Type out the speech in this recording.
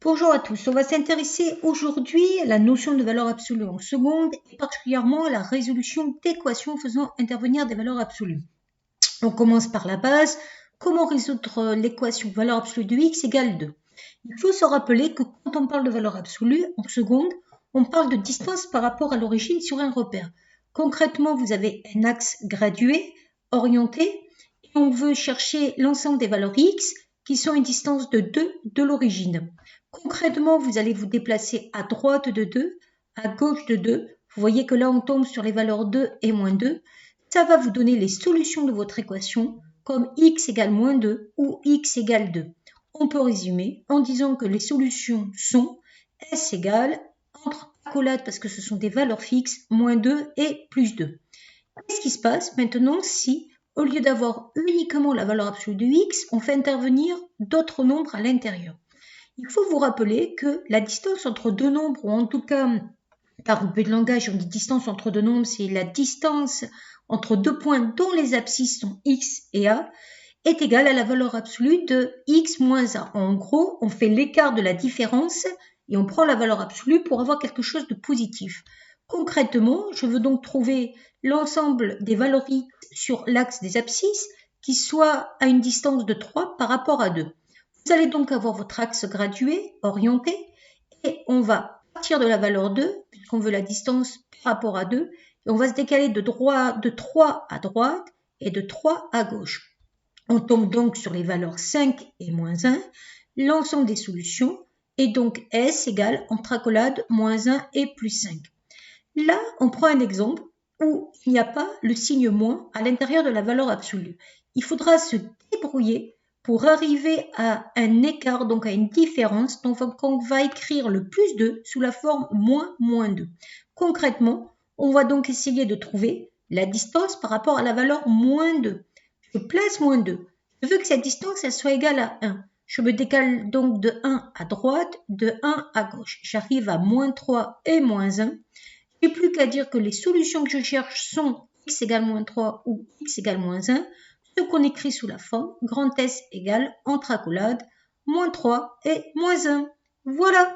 Bonjour à tous, on va s'intéresser aujourd'hui à la notion de valeur absolue en seconde et particulièrement à la résolution d'équations faisant intervenir des valeurs absolues. On commence par la base, comment résoudre l'équation valeur absolue de x égale 2. Il faut se rappeler que quand on parle de valeur absolue en seconde, on parle de distance par rapport à l'origine sur un repère. Concrètement, vous avez un axe gradué, orienté, et on veut chercher l'ensemble des valeurs x qui sont une distance de 2 de l'origine. Concrètement, vous allez vous déplacer à droite de 2, à gauche de 2. Vous voyez que là, on tombe sur les valeurs 2 et moins 2. Ça va vous donner les solutions de votre équation, comme x égale moins 2 ou x égale 2. On peut résumer en disant que les solutions sont S égale, entre accolades parce que ce sont des valeurs fixes, moins 2 et plus 2. Qu'est-ce qui se passe maintenant si, au lieu d'avoir uniquement la valeur absolue de x, on fait intervenir d'autres nombres à l'intérieur? Il faut vous rappeler que la distance entre deux nombres, ou en tout cas, par un peu de langage, on dit distance entre deux nombres, c'est la distance entre deux points dont les abscisses sont x et a, est égale à la valeur absolue de x moins a. En gros, on fait l'écart de la différence et on prend la valeur absolue pour avoir quelque chose de positif. Concrètement, je veux donc trouver l'ensemble des valeurs x sur l'axe des abscisses qui soit à une distance de 3 par rapport à 2. Vous allez donc avoir votre axe gradué, orienté, et on va partir de la valeur 2, puisqu'on veut la distance par rapport à 2, et on va se décaler de 3 à droite et de 3 à gauche. On tombe donc sur les valeurs 5 et moins 1, l'ensemble des solutions, et donc S égale, entre accolades, moins 1 et plus 5. Là, on prend un exemple où il n'y a pas le signe moins à l'intérieur de la valeur absolue. Il faudra se débrouiller pour arriver à un écart, donc à une différence, donc on va écrire le plus 2 sous la forme moins 2. Concrètement, on va donc essayer de trouver la distance par rapport à la valeur moins 2. Je place moins 2. Je veux que cette distance elle soit égale à 1. Je me décale donc de 1 à droite, de 1 à gauche. J'arrive à moins 3 et moins 1. Je n'ai plus qu'à dire que les solutions que je cherche sont x égale moins 3 ou x égale moins 1, ce qu'on écrit sous la forme grand S égale, entre accolades, moins 3 et moins 1. Voilà.